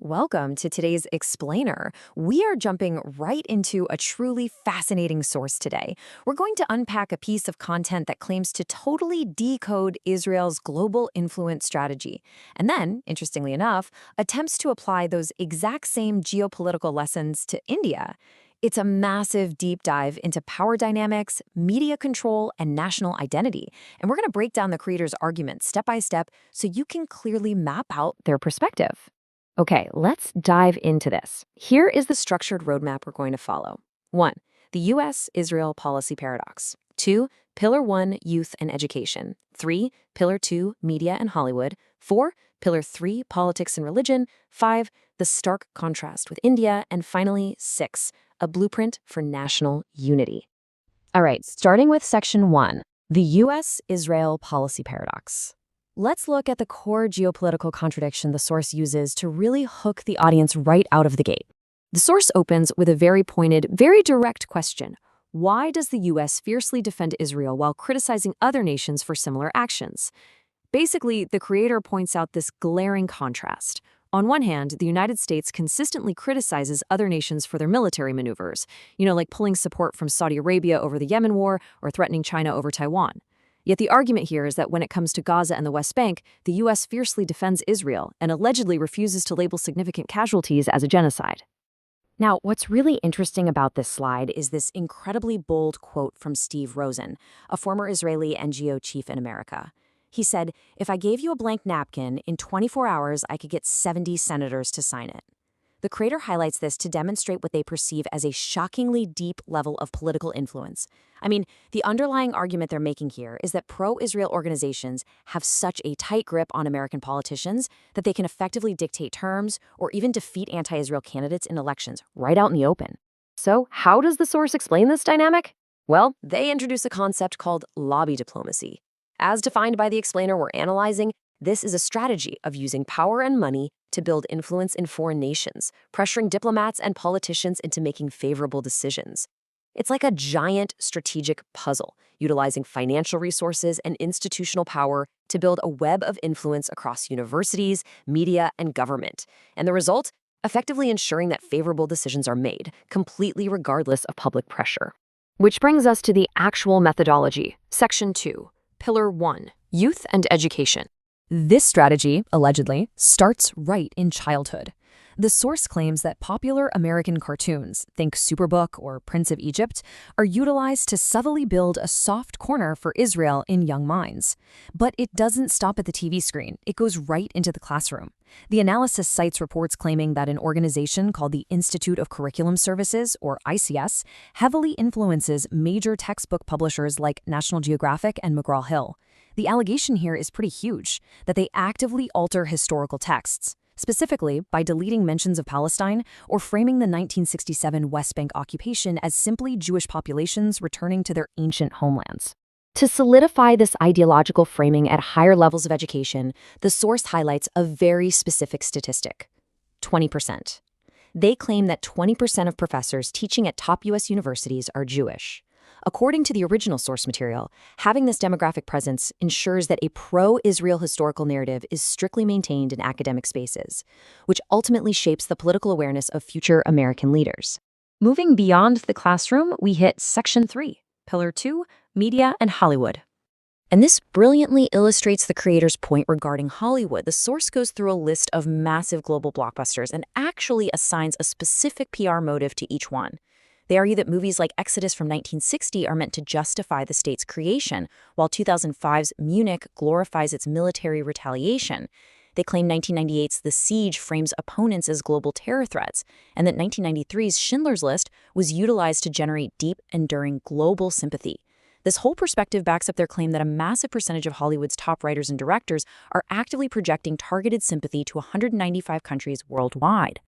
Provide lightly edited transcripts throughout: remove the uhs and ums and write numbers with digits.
Welcome to today's Explainer. We are jumping right into a truly fascinating source today. We're going to unpack a piece of content that claims to totally decode Israel's global influence strategy, and then, interestingly enough, attempts to apply those exact same geopolitical lessons to India. It's a massive deep dive into power dynamics, media control, and national identity. And we're going to break down the creators' arguments step by step so you can clearly map out their perspective. Okay, let's dive into this. Here is the structured roadmap we're going to follow. 1. The U.S.-Israel policy paradox. 2. Pillar 1, youth and education. 3. Pillar 2, media and Hollywood. 4. Pillar 3, politics and religion. 5. The stark contrast with India. And finally, 6. A blueprint for national unity. All right, starting with section 1, the U.S.-Israel policy paradox. Let's look at the core geopolitical contradiction the source uses to really hook the audience right out of the gate. The source opens with a very pointed, very direct question. Why does the U.S. fiercely defend Israel while criticizing other nations for similar actions? Basically, the creator points out this glaring contrast. On one hand, the United States consistently criticizes other nations for their military maneuvers, like pulling support from Saudi Arabia over the Yemen war or threatening China over Taiwan. Yet the argument here is that when it comes to Gaza and the West Bank, the U.S. fiercely defends Israel and allegedly refuses to label significant casualties as a genocide. Now, what's really interesting about this slide is this incredibly bold quote from Steve Rosen, a former Israeli NGO chief in America. He said, "If I gave you a blank napkin, in 24 hours I could get 70 senators to sign it." The creator highlights this to demonstrate what they perceive as a shockingly deep level of political influence. I mean, the underlying argument they're making here is that pro-Israel organizations have such a tight grip on American politicians that they can effectively dictate terms or even defeat anti-Israel candidates in elections right out in the open. So, how does the source explain this dynamic? Well, they introduce a concept called lobby diplomacy. As defined by the explainer we're analyzing, this is a strategy of using power and money to build influence in foreign nations, pressuring diplomats and politicians into making favorable decisions. It's like a giant strategic puzzle, utilizing financial resources and institutional power to build a web of influence across universities, media, and government. And the result? Effectively ensuring that favorable decisions are made, completely regardless of public pressure. Which brings us to the actual methodology. Section 2, Pillar 1, Youth and Education. This strategy, allegedly, starts right in childhood. The source claims that popular American cartoons, think Superbook or Prince of Egypt, are utilized to subtly build a soft corner for Israel in young minds. But it doesn't stop at the TV screen. It goes right into the classroom. The analysis cites reports claiming that an organization called the Institute of Curriculum Services, or ICS, heavily influences major textbook publishers like National Geographic and McGraw-Hill. The allegation here is pretty huge, that they actively alter historical texts, specifically by deleting mentions of Palestine or framing the 1967 West Bank occupation as simply Jewish populations returning to their ancient homelands. To solidify this ideological framing at higher levels of education, the source highlights a very specific statistic: 20%. They claim that 20% of professors teaching at top U.S. universities are Jewish. According to the original source material, having this demographic presence ensures that a pro-Israel historical narrative is strictly maintained in academic spaces, which ultimately shapes the political awareness of future American leaders. Moving beyond the classroom, we hit Section 3, Pillar 2, Media and Hollywood. And this brilliantly illustrates the creator's point regarding Hollywood. The source goes through a list of massive global blockbusters and actually assigns a specific PR motive to each one. They argue that movies like Exodus from 1960 are meant to justify the state's creation, while 2005's Munich glorifies its military retaliation. They claim 1998's The Siege frames opponents as global terror threats, and that 1993's Schindler's List was utilized to generate deep, enduring global sympathy. This whole perspective backs up their claim that a massive percentage of Hollywood's top writers and directors are actively projecting targeted sympathy to 195 countries worldwide.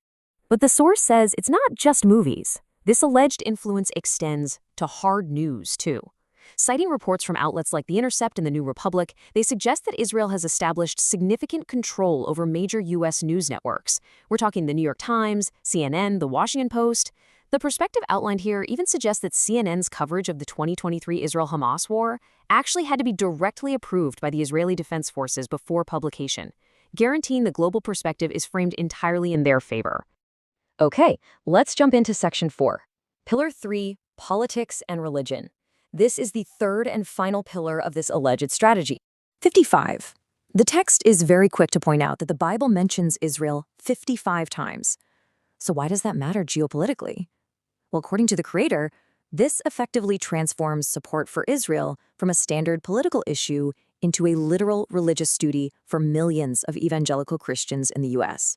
But the source says it's not just movies. This alleged influence extends to hard news, too. Citing reports from outlets like The Intercept and The New Republic, they suggest that Israel has established significant control over major U.S. news networks. We're talking The New York Times, CNN, The Washington Post. The perspective outlined here even suggests that CNN's coverage of the 2023 Israel-Hamas war actually had to be directly approved by the Israeli Defense Forces before publication. guaranteeing the global perspective is framed entirely in their favor. Okay, let's jump into Section 4. Pillar 3, Politics and Religion. This is the third and final pillar of this alleged strategy. 55. The text is very quick to point out that the Bible mentions Israel 55 times. So why does that matter geopolitically? Well, according to the creator, this effectively transforms support for Israel from a standard political issue into a literal religious duty for millions of evangelical Christians in the U.S.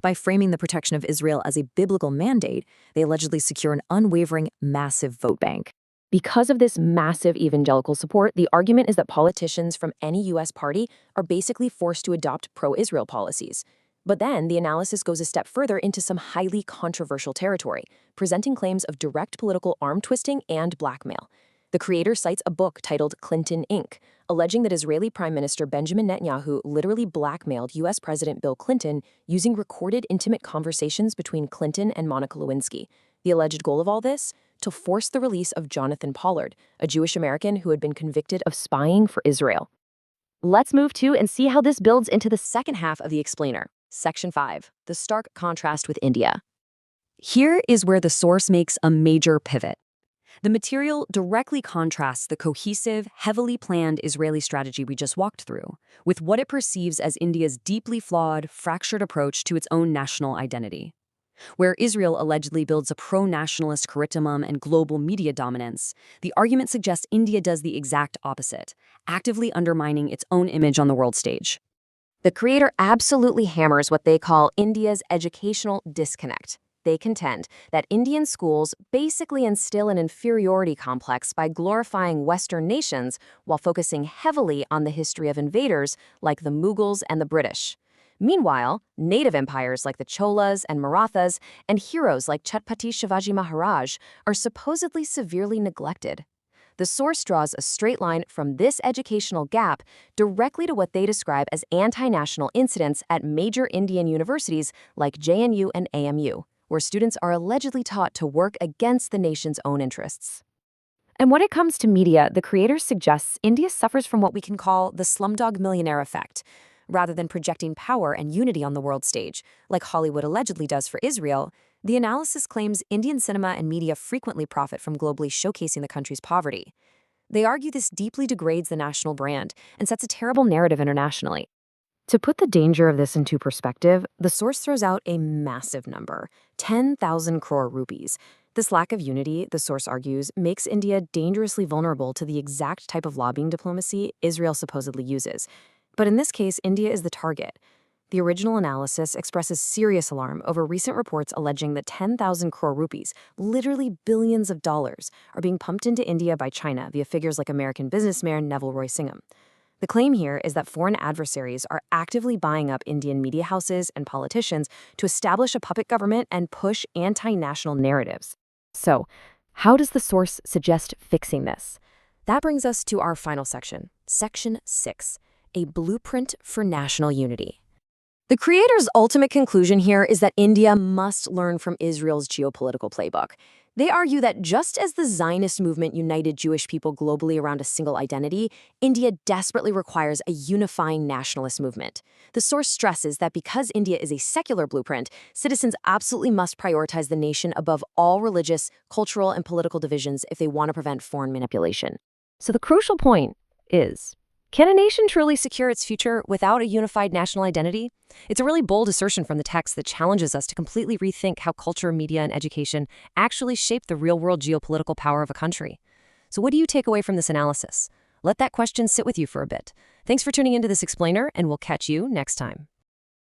By framing the protection of Israel as a biblical mandate, they allegedly secure an unwavering, massive vote bank. Because of this massive evangelical support, the argument is that politicians from any U.S. party are basically forced to adopt pro-Israel policies. But then the analysis goes a step further into some highly controversial territory, presenting claims of direct political arm twisting and blackmail. The creator cites a book titled Clinton, Inc., alleging that Israeli Prime Minister Benjamin Netanyahu literally blackmailed U.S. President Bill Clinton using recorded intimate conversations between Clinton and Monica Lewinsky. The alleged goal of all this? To force the release of Jonathan Pollard, a Jewish American who had been convicted of spying for Israel. Let's move to and see how this builds into the second half of the explainer. Section 5, the stark contrast with India. Here is where the source makes a major pivot. The material directly contrasts the cohesive, heavily planned Israeli strategy we just walked through with what it perceives as India's deeply flawed, fractured approach to its own national identity. Where Israel allegedly builds a pro-nationalist curriculum and global media dominance, the argument suggests India does the exact opposite, actively undermining its own image on the world stage. The creator absolutely hammers what they call India's educational disconnect. They contend that Indian schools basically instill an inferiority complex by glorifying Western nations while focusing heavily on the history of invaders like the Mughals and the British. Meanwhile, native empires like the Cholas and Marathas and heroes like Chhatrapati Shivaji Maharaj are supposedly severely neglected. The source draws a straight line from this educational gap directly to what they describe as anti-national incidents at major Indian universities like JNU and AMU, where students are allegedly taught to work against the nation's own interests. And when it comes to media, the creator suggests India suffers from what we can call the Slumdog Millionaire effect. Rather than projecting power and unity on the world stage, like Hollywood allegedly does for Israel, the analysis claims Indian cinema and media frequently profit from globally showcasing the country's poverty. They argue this deeply degrades the national brand and sets a terrible narrative internationally. To put the danger of this into perspective, the source throws out a massive number, 10,000 crore rupees. This lack of unity, the source argues, makes India dangerously vulnerable to the exact type of lobbying diplomacy Israel supposedly uses. But in this case, India is the target. The original analysis expresses serious alarm over recent reports alleging that 10,000 crore rupees, literally billions of dollars, are being pumped into India by China via figures like American businessman Neville Roy Singham. The claim here is that foreign adversaries are actively buying up Indian media houses and politicians to establish a puppet government and push anti-national narratives. So, how does the source suggest fixing this? That brings us to our final section, Section 6. A blueprint for national unity. The creator's ultimate conclusion here is that India must learn from Israel's geopolitical playbook. They argue that just as the Zionist movement united Jewish people globally around a single identity, India desperately requires a unifying nationalist movement. The source stresses that because India is a secular blueprint, citizens absolutely must prioritize the nation above all religious, cultural, and political divisions if they want to prevent foreign manipulation. So the crucial point is, can a nation truly secure its future without a unified national identity? It's a really bold assertion from the text that challenges us to completely rethink how culture, media, and education actually shape the real-world geopolitical power of a country. So what do you take away from this analysis? Let that question sit with you for a bit. Thanks for tuning into this explainer, and we'll catch you next time.